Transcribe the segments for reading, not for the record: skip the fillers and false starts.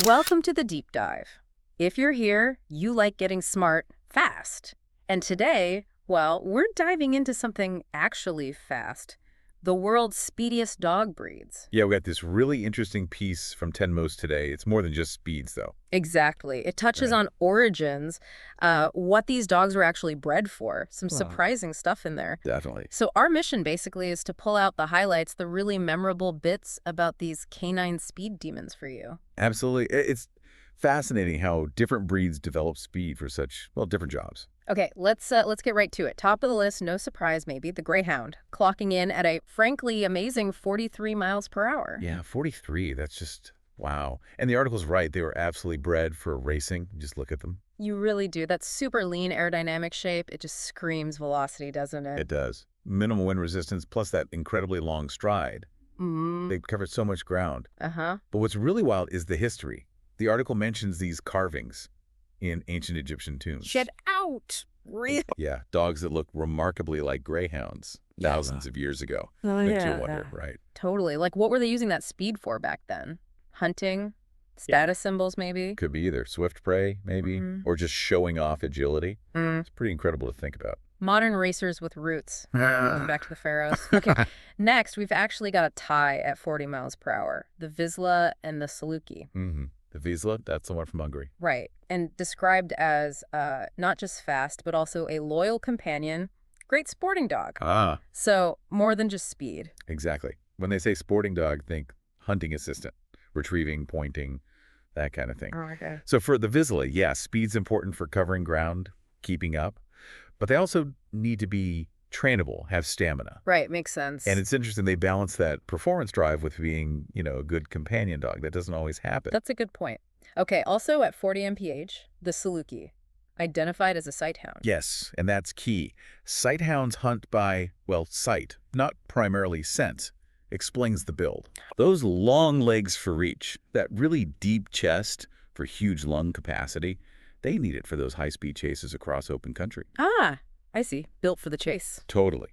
Welcome to the deep dive. If you're here, you like getting smart fast. And today, well, we're diving into something actually fast. The world's speediest dog breeds. Yeah, we got this really interesting piece from 10 Most today. It's more than just speeds, though. Exactly. It touches Right. on origins, what these dogs were actually bred for. Some Well, surprising stuff in there. definitely. So our mission basically is to pull out the highlights, the really memorable bits about these canine speed demons for you. Absolutely. It's fascinating how different breeds develop speed for such, well, different jobs. Okay, let's get right to it. Top of the list, no surprise maybe, the Greyhound, clocking in at a frankly amazing 43 miles per hour. Yeah, 43. That's just, wow. And the article's right. They were absolutely bred for racing. Just look at them. You really do. That super lean aerodynamic shape, it just screams velocity, doesn't it? It does. Minimal wind resistance, plus that incredibly long stride. Mm. They've covered so much ground. Uh-huh. But what's really wild is the history. The article mentions these carvings in ancient Egyptian tombs. Get out! Real. Yeah, dogs that look remarkably like greyhounds thousands of years ago. Oh, Makes you wonder, right? Totally. Like, what were they using that speed for back then? Hunting? Status symbols, maybe? Could be either swift prey, maybe, Mhm. or just showing off agility. Mm. It's pretty incredible to think about. Modern racers with roots. Going back to the pharaohs. Okay, next, we've actually got a tie at 40 miles per hour. The Vizsla and the Saluki. The Vizsla, that's the one from Hungary. Right, and described as not just fast, but also a loyal companion, great sporting dog. Ah, So more than just speed. exactly. When they say sporting dog, think hunting assistant, retrieving, pointing, that kind of thing. Okay. So for the Vizsla, yeah, speed's important for covering ground, keeping up, but they also need to be trainable, have stamina. Right, makes sense. And it's interesting, they balance that performance drive with being, a good companion dog. That doesn't always happen. That's a good point. Okay, also at 40 mph, the Saluki, identified as a sight hound. Yes, and that's key. Sight hounds hunt by, well, sight, not primarily scent. Explains the build. Those long legs for reach, that really deep chest for huge lung capacity, they need it for those high-speed chases across open country. Ah, I see. Built for the chase. Totally.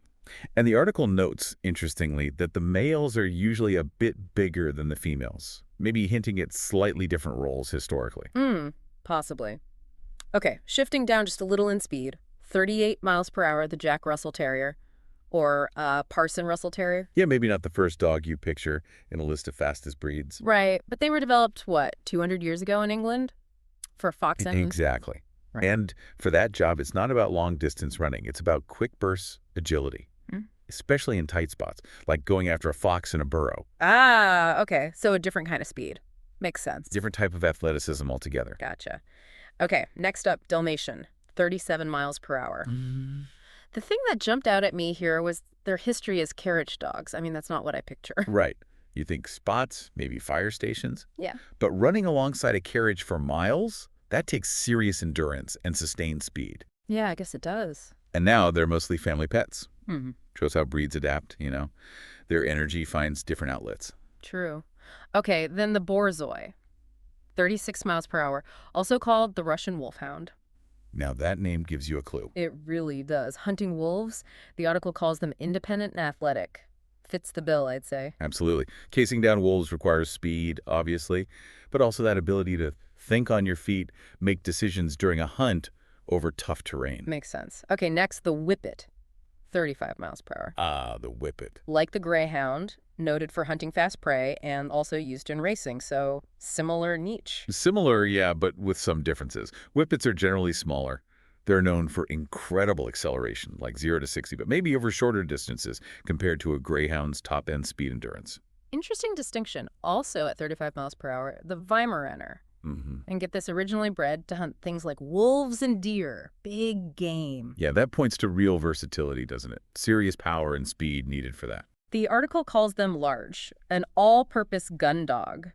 And the article notes, interestingly, that the males are usually a bit bigger than the females, maybe hinting at slightly different roles historically. Possibly. Okay, shifting down just a little in speed. 38 miles per hour, the Jack Russell Terrier, or Parson Russell Terrier. Yeah, maybe not the first dog you picture in a list of fastest breeds. Right, but they were developed, what, 200 years ago in England? For fox and... Exactly. Right. And for that job, it's not about long-distance running. It's about quick bursts, agility, especially in tight spots, like going after a fox in a burrow. Ah, okay, so a different kind of speed. Makes sense. Different type of athleticism altogether. Gotcha. Okay, next up, Dalmatian, 37 miles per hour. The thing that jumped out at me here was their history as carriage dogs. I mean, that's not what I picture. Right. You think spots, maybe fire stations? Yeah. But running alongside a carriage for miles, that takes serious endurance and sustained speed. Yeah, I guess it does. And now they're mostly family pets. Hmm. Shows how breeds adapt, Their energy finds different outlets. True. Okay, then the Borzoi, 36 miles per hour, also called the Russian Wolfhound. Now that name gives you a clue. It really does. Hunting wolves, the article calls them independent and athletic. Fits the bill, I'd say. Absolutely. Casing down wolves requires speed, obviously, but also that ability to think on your feet, make decisions during a hunt over tough terrain. Makes sense. Okay, next, the Whippet, 35 miles per hour. Ah, the Whippet. Like the Greyhound, noted for hunting fast prey and also used in racing, so similar niche. Similar, yeah, but with some differences. Whippets are generally smaller. They're known for incredible acceleration, like 0 to 60, but maybe over shorter distances compared to a greyhound's top-end speed endurance. Interesting distinction. Also at 35 miles per hour, the Weimaraner. And get this, originally bred to hunt things like wolves and deer. Big game. Yeah, that points to real versatility, doesn't it? Serious power and speed needed for that. The article calls them large, an all-purpose gun dog.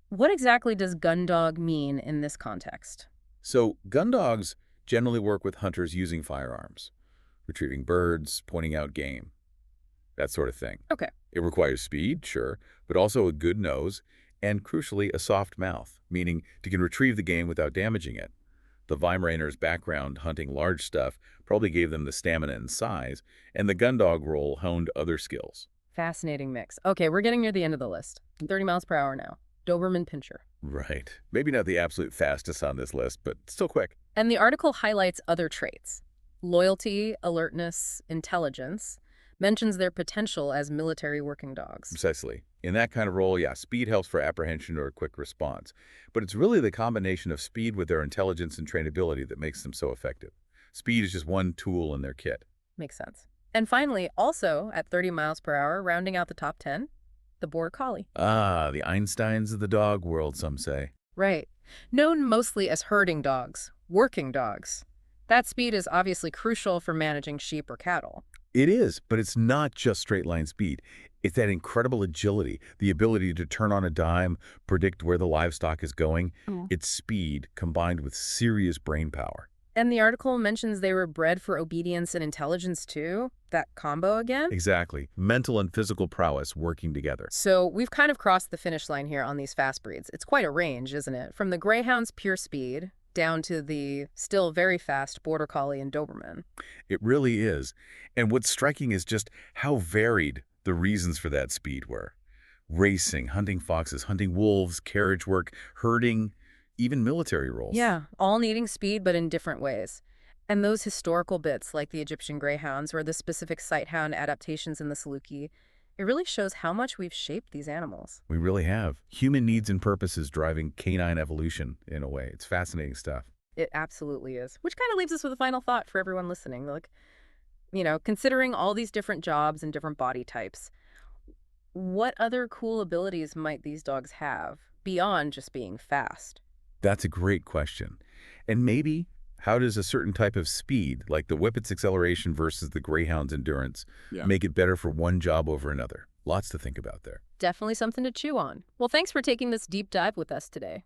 What exactly does gun dog mean in this context? So gun dogs generally work with hunters using firearms, retrieving birds, pointing out game, that sort of thing. Okay. It requires speed, sure, but also a good nose and, crucially, a soft mouth, meaning it can retrieve the game without damaging it. The Weimaraner's background hunting large stuff probably gave them the stamina and size, and the gun dog role honed other skills. Fascinating mix. Okay, we're getting near the end of the list. 30 miles per hour now. Doberman Pinscher. Right. Maybe not the absolute fastest on this list, but still quick. And the article highlights other traits. Loyalty, alertness, intelligence, mentions their potential as military working dogs. Precisely. In that kind of role, yeah, speed helps for apprehension or a quick response. But it's really the combination of speed with their intelligence and trainability that makes them so effective. Speed is just one tool in their kit. Makes sense. And finally, also at 30 miles per hour, rounding out the top 10, the Border Collie. Ah, the Einsteins of the dog world, some say. Right. Known mostly as herding dogs, working dogs. That speed is obviously crucial for managing sheep or cattle. It is, but it's not just straight line speed. It's that incredible agility, the ability to turn on a dime, predict where the livestock is going. It's speed combined with serious brain power. And the article mentions they were bred for obedience and intelligence too. That combo again. Exactly. Mental and physical prowess working together. So we've kind of crossed the finish line here on these fast breeds. It's quite a range, isn't it? From the Greyhound's pure speed down to the still very fast Border Collie and Doberman. It really is. And what's striking is just how varied the reasons for that speed were. Racing, hunting foxes, hunting wolves, carriage work, herding, even military roles. Yeah, all needing speed but in different ways. And those historical bits like the Egyptian Greyhounds or the specific sighthound adaptations in the Saluki, it really shows how much we've shaped these animals. We really have. Human needs and purposes driving canine evolution in a way. It's fascinating stuff. It absolutely is. Which kind of leaves us with a final thought for everyone listening. Like, considering all these different jobs and different body types, what other cool abilities might these dogs have beyond just being fast? That's a great question. And maybe, how does a certain type of speed, like the Whippet's acceleration versus the Greyhound's endurance, make it better for one job over another? Lots to think about there. Definitely something to chew on. Well, thanks for taking this deep dive with us today.